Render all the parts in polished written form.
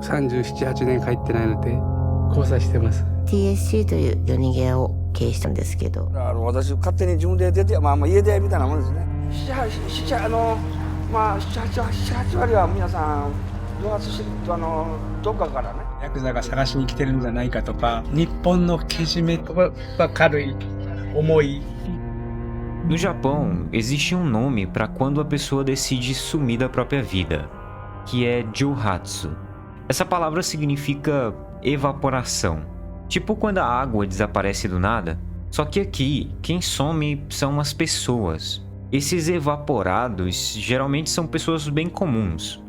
37、8年帰ってないので交差してます。 TSC という夜逃げを経営したんですけど、私勝手に自分で出て、家出みたいなもんですね。7、8割は皆さん蒸発してどっかからね。ヤクザが探しに来てるんじゃないかとか、日本のけじめは軽い、重い。 No Japão, existe um nome para quando a pessoa decide sumir da própria vida, que é Jouhatsu. Essa palavra significa evaporação, tipo quando a água desaparece do nada. Só que aqui, quem some são as pessoas. Esses evaporados geralmente são pessoas bem comuns.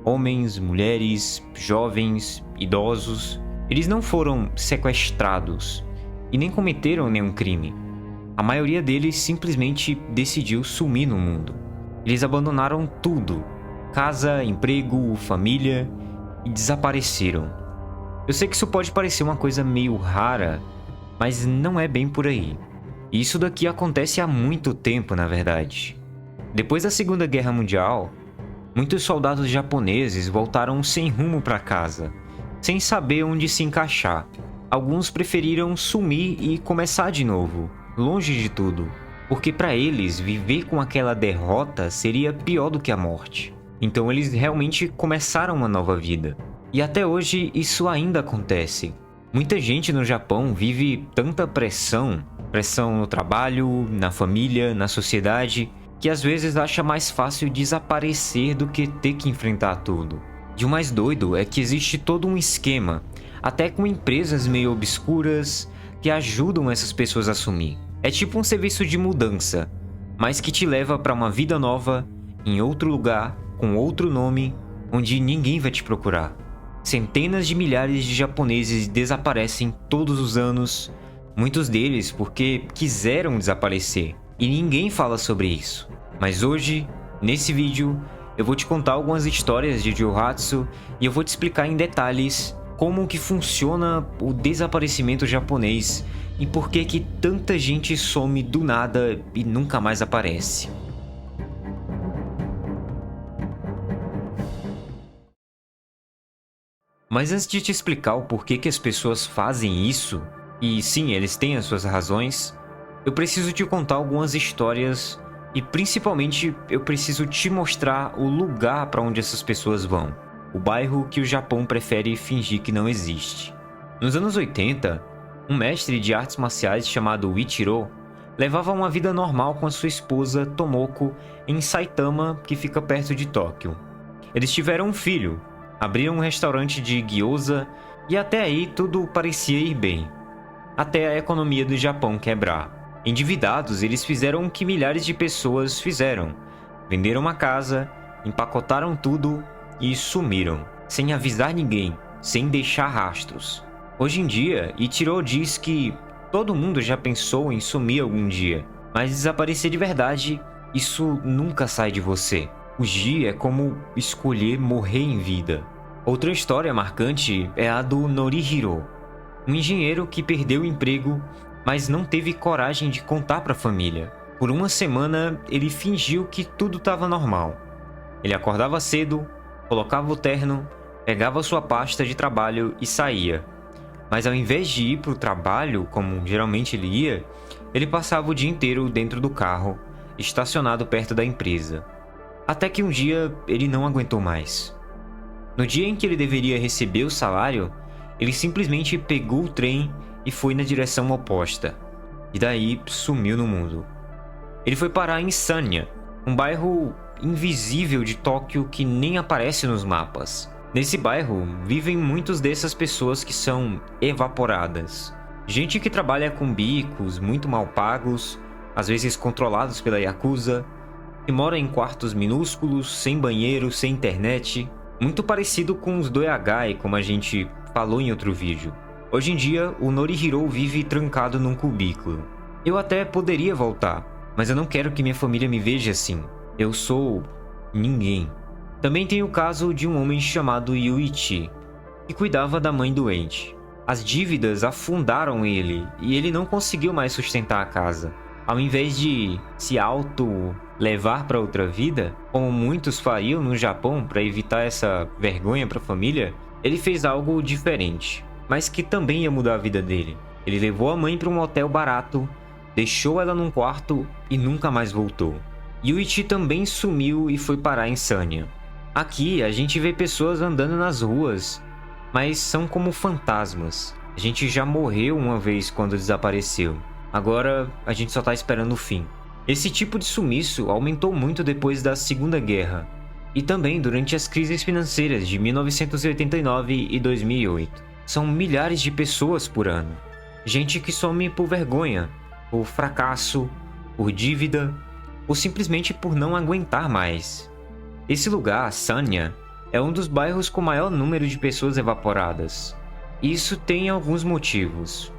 Homens, mulheres, jovens, idosos. Eles não foram sequestrados e nem cometeram nenhum crime. A maioria deles simplesmente decidiu sumir no mundo. Eles abandonaram tudo: casa, emprego, família, e desapareceram. Eu sei que isso pode parecer uma coisa meio rara, mas não é bem por aí. E isso daqui acontece há muito tempo, na verdade. Depois da Segunda Guerra Mundial, muitos soldados japoneses voltaram sem rumo para casa, sem saber onde se encaixar. Alguns preferiram sumir e começar de novo, longe de tudo, porque para eles viver com aquela derrota seria pior do que a morte. Então eles realmente começaram uma nova vida. E até hoje isso ainda acontece. Muita gente no Japão vive tanta pressão no trabalho, na família, na sociedade, que às vezes acha mais fácil desaparecer do que ter que enfrentar tudo. E o mais doido é que existe todo um esquema, até com empresas meio obscuras, que ajudam essas pessoas a sumir. É tipo um serviço de mudança, mas que te leva para uma vida nova, em outro lugar, com outro nome, onde ninguém vai te procurar. Centenas de milhares de japoneses desaparecem todos os anos, muitos deles porque quiseram desaparecer, e ninguém fala sobre isso. Mas hoje, nesse vídeo, eu vou te contar algumas histórias de Jouhatsu e eu vou te explicar em detalhes como que funciona o desaparecimento japonês e por que que tanta gente some do nada e nunca mais aparece. Mas antes de te explicar o porquê que as pessoas fazem isso, e sim, eles têm as suas razões, eu preciso te contar algumas histórias e principalmente eu preciso te mostrar o lugar para onde essas pessoas vão, o bairro que o Japão prefere fingir que não existe. Nos anos 80, um mestre de artes marciais chamado Ichiro levava uma vida normal com a sua esposa Tomoko em Saitama, que fica perto de Tóquio. Eles tiveram um filho, abriram um restaurante de gyoza e até aí tudo parecia ir bem, até a economia do Japão quebrar. Endividados, eles fizeram o que milhares de pessoas fizeram: venderam uma casa, empacotaram tudo e sumiram, sem avisar ninguém, sem deixar rastros. Hoje em dia, Ichiro diz que todo mundo já pensou em sumir algum dia, mas desaparecer de verdade, isso nunca sai de você. Fugir é como escolher morrer em vida. Outra história marcante é a do Norihiro, um engenheiro que perdeu o emprego, mas não teve coragem de contar para a família. Por uma semana, ele fingiu que tudo estava normal. Ele acordava cedo, colocava o terno, pegava sua pasta de trabalho e saía. Mas ao invés de ir para o trabalho, como geralmente ele ia, ele passava o dia inteiro dentro do carro, estacionado perto da empresa. Até que um dia ele não aguentou mais. No dia em que ele deveria receber o salário, ele simplesmente pegou o trem e foi na direção oposta. E daí sumiu no mundo. Ele foi parar em Sanya, um bairro invisível de Tóquio que nem aparece nos mapas. Nesse bairro vivem muitas dessas pessoas que são evaporadas. Gente que trabalha com bicos muito mal pagos, às vezes controlados pela Yakuza, que mora em quartos minúsculos, sem banheiro, sem internet, muito parecido com os doyagai, como a gente falou em outro vídeo. Hoje em dia, o Norihiro vive trancado num cubículo. Eu até poderia voltar, mas eu não quero que minha família me veja assim. Eu sou ninguém. Também tem o caso de um homem chamado Yuichi, que cuidava da mãe doente. As dívidas afundaram ele e ele não conseguiu mais sustentar a casa. Ao invés de se levar para outra vida, como muitos fariam no Japão para evitar essa vergonha para a família, Ele fez algo diferente, mas que também ia mudar a vida dele. Ele levou a mãe para um hotel barato, deixou ela num quarto e nunca mais voltou. Yuichi também sumiu e foi parar em Sanya. Aqui a gente vê pessoas andando nas ruas, mas são como fantasmas. A gente já morreu uma vez quando desapareceu. Agora a gente só tá esperando o fim. Esse tipo de sumiço aumentou muito depois da Segunda Guerra e também durante as crises financeiras de 1989 e 2008. São milhares de pessoas por ano. Gente que some por vergonha, por fracasso, por dívida ou simplesmente por não aguentar mais. Esse lugar, Sanya, é um dos bairros com maior número de pessoas evaporadas. E isso tem alguns motivos.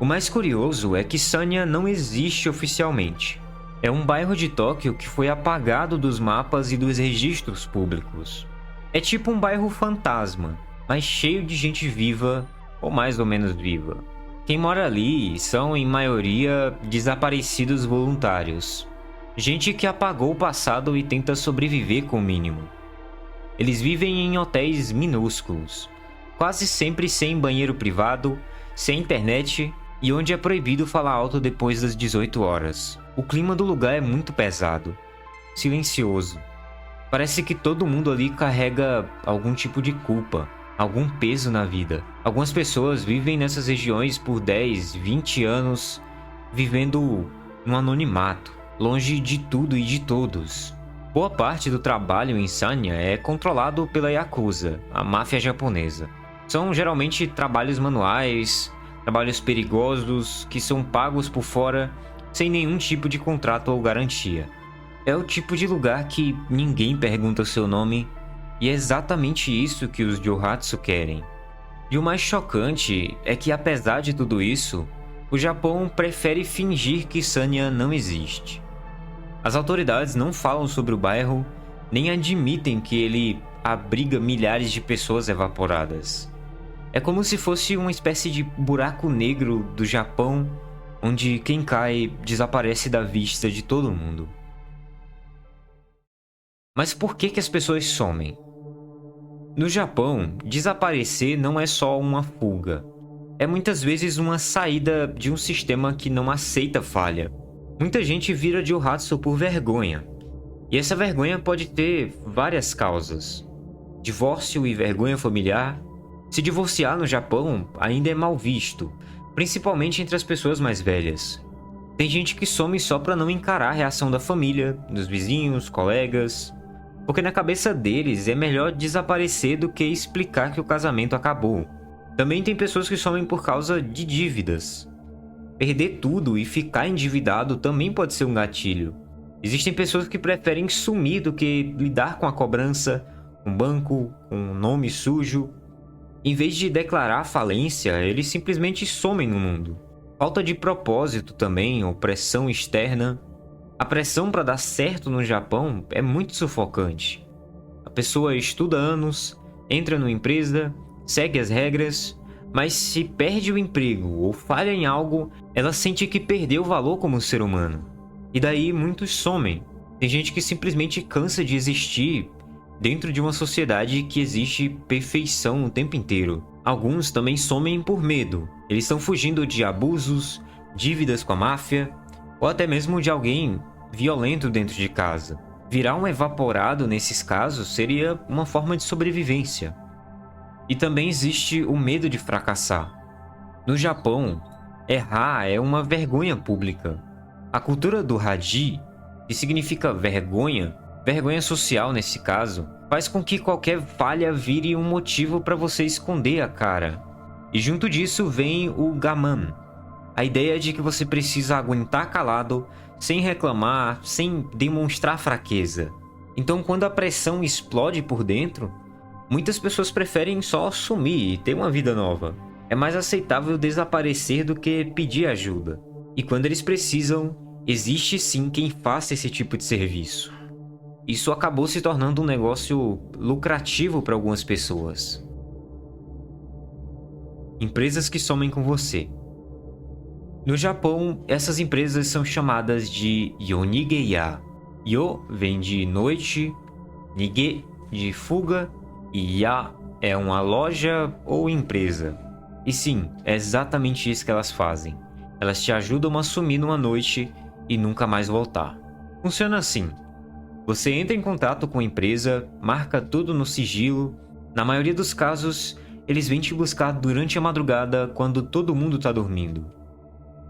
O mais curioso é que Sanya não existe oficialmente. É um bairro de Tóquio que foi apagado dos mapas e dos registros públicos. É tipo um bairro fantasma, mas cheio de gente viva, ou mais ou menos viva. Quem mora ali são, em maioria, desaparecidos voluntários. Gente que apagou o passado e tenta sobreviver com o mínimo. Eles vivem em hotéis minúsculos, quase sempre sem banheiro privado, sem internet e onde é proibido falar alto depois das 18 horas. O clima do lugar é muito pesado, silencioso. Parece que todo mundo ali carrega algum tipo de culpa, algum peso na vida. Algumas pessoas vivem nessas regiões por 10, 20 anos, vivendo no anonimato, longe de tudo e de todos. Boa parte do trabalho em Sanya é controlado pela Yakuza, a máfia japonesa. São geralmente trabalhos manuais, trabalhos perigosos que são pagos por fora sem nenhum tipo de contrato ou garantia. É o tipo de lugar que ninguém pergunta o seu nome e é exatamente isso que os Johatsu querem. E o mais chocante é que, apesar de tudo isso, o Japão prefere fingir que Sanya não existe. As autoridades não falam sobre o bairro, nem admitem que ele abriga milhares de pessoas evaporadas. É como se fosse uma espécie de buraco negro do Japão, onde quem cai desaparece da vista de todo mundo. Mas por que as pessoas somem? No Japão, desaparecer não é só uma fuga. É muitas vezes uma saída de um sistema que não aceita falha. Muita gente vira Johatsu por vergonha. E essa vergonha pode ter várias causas. Divórcio e vergonha familiar. Se divorciar no Japão ainda é mal visto, principalmente entre as pessoas mais velhas. Tem gente que some só para não encarar a reação da família, dos vizinhos, colegas, porque na cabeça deles é melhor desaparecer do que explicar que o casamento acabou. Também tem pessoas que somem por causa de dívidas. Perder tudo e ficar endividado também pode ser um gatilho. Existem pessoas que preferem sumir do que lidar com a cobrança, um banco, um nome sujo. Em vez de declarar falência, eles simplesmente somem no mundo. Falta de propósito também, ou pressão externa. A pressão para dar certo no Japão é muito sufocante. A pessoa estuda anos, entra numa empresa, segue as regras, mas se perde o emprego ou falha em algo, ela sente que perdeu valor como ser humano. E daí muitos somem. Tem gente que simplesmente cansa de existir dentro de uma sociedade que exige perfeição o tempo inteiro. Alguns também somem por medo. Eles estão fugindo de abusos, dívidas com a máfia, ou até mesmo de alguém violento dentro de casa. Virar um evaporado nesses casos seria uma forma de sobrevivência. E também existe o medo de fracassar. No Japão, errar é uma vergonha pública. A cultura do Haji, que significa vergonha social nesse caso, faz com que qualquer falha vire um motivo para você esconder a cara. E junto disso vem o gaman, a ideia de que você precisa aguentar calado, sem reclamar, sem demonstrar fraqueza. Então, quando a pressão explode por dentro, muitas pessoas preferem só sumir e ter uma vida nova. É mais aceitável desaparecer do que pedir ajuda. E quando eles precisam, existe sim quem faça esse tipo de serviço. Isso acabou se tornando um negócio lucrativo para algumas pessoas. Empresas que somem com você. No Japão, essas empresas são chamadas de Yonigeya. Yo vem de noite, Nige de fuga e Ya é uma loja ou empresa. E sim, é exatamente isso que elas fazem. Elas te ajudam a sumir numa noite e nunca mais voltar. Funciona assim. Você entra em contato com a empresa, marca tudo no sigilo. Na maioria dos casos, eles vêm te buscar durante a madrugada quando todo mundo está dormindo.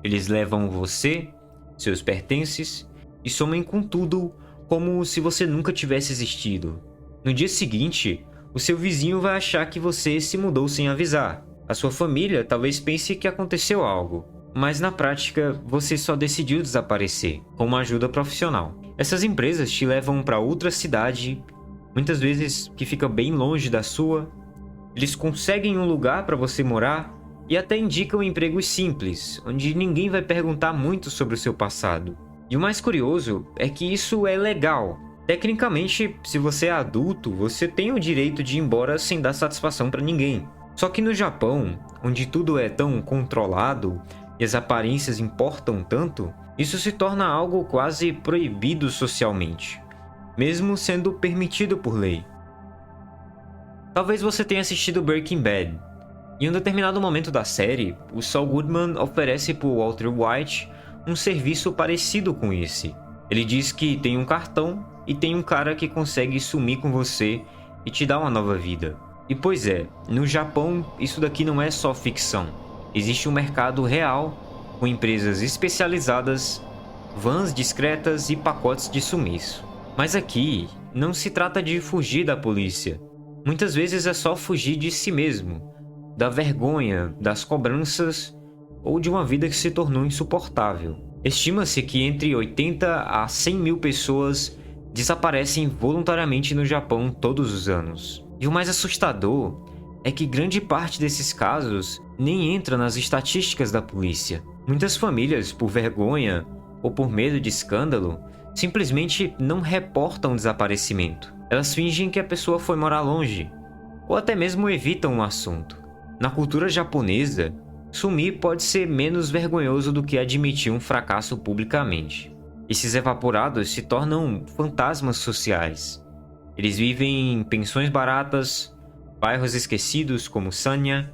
Eles levam você, seus pertences e somem com tudo como se você nunca tivesse existido. No dia seguinte, o seu vizinho vai achar que você se mudou sem avisar. A sua família talvez pense que aconteceu algo, mas na prática você só decidiu desaparecer com uma ajuda profissional. Essas empresas te levam para outra cidade, muitas vezes que fica bem longe da sua. Eles conseguem um lugar para você morar e até indicam empregos simples, onde ninguém vai perguntar muito sobre o seu passado. E o mais curioso é que isso é legal. Tecnicamente, se você é adulto, você tem o direito de ir embora sem dar satisfação para ninguém. Só que no Japão, onde tudo é tão controlado e as aparências importam tanto, isso se torna algo quase proibido socialmente, mesmo sendo permitido por lei. Talvez você tenha assistido Breaking Bad. Em um determinado momento da série, o Saul Goodman oferece para o Walter White um serviço parecido com esse. Ele diz que tem um cartão e tem um cara que consegue sumir com você e te dar uma nova vida. E pois é, no Japão isso daqui não é só ficção. Existe um mercado real com empresas especializadas, vans discretas e pacotes de sumiço. Mas aqui não se trata de fugir da polícia. Muitas vezes é só fugir de si mesmo, da vergonha, das cobranças ou de uma vida que se tornou insuportável. Estima-se que entre 80 a 100 mil pessoas desaparecem voluntariamente no Japão todos os anos. E o mais assustador é que grande parte desses casos nem entra nas estatísticas da polícia. Muitas famílias, por vergonha ou por medo de escândalo, simplesmente não reportam o desaparecimento. Elas fingem que a pessoa foi morar longe, ou até mesmo evitam o assunto. Na cultura japonesa, sumir pode ser menos vergonhoso do que admitir um fracasso publicamente. Esses evaporados se tornam fantasmas sociais. Eles vivem em pensões baratas, bairros esquecidos como Sanya,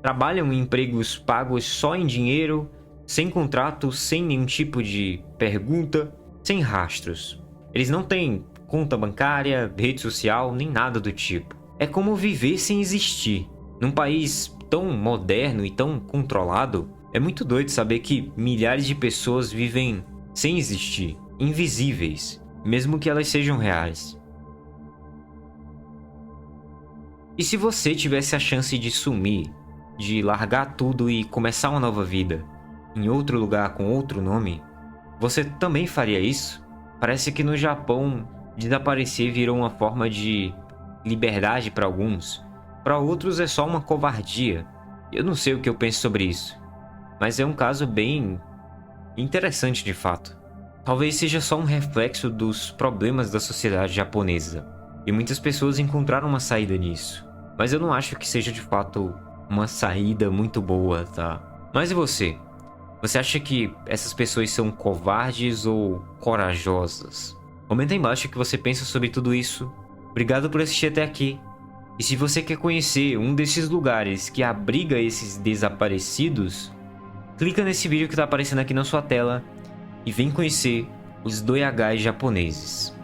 trabalham em empregos pagos só em dinheiro, sem contrato, sem nenhum tipo de pergunta, sem rastros. Eles não têm conta bancária, rede social, nem nada do tipo. É como viver sem existir. Num país tão moderno e tão controlado, é muito doido saber que milhares de pessoas vivem sem existir, invisíveis, mesmo que elas sejam reais. E se você tivesse a chance de sumir, de largar tudo e começar uma nova vida, em outro lugar com outro nome, você também faria isso? Parece que no Japão, desaparecer virou uma forma de liberdade para alguns. Para outros é só uma covardia. Eu não sei o que eu penso sobre isso, mas é um caso bem interessante de fato. Talvez seja só um reflexo dos problemas da sociedade japonesa, e muitas pessoas encontraram uma saída nisso. Mas eu não acho que seja de fato uma saída muito boa, tá? Mas e você? Você acha que essas pessoas são covardes ou corajosas? Comenta aí embaixo o que você pensa sobre tudo isso. Obrigado por assistir até aqui. E se você quer conhecer um desses lugares que abriga esses desaparecidos, clica nesse vídeo que está aparecendo aqui na sua tela e vem conhecer os Doyagai japoneses.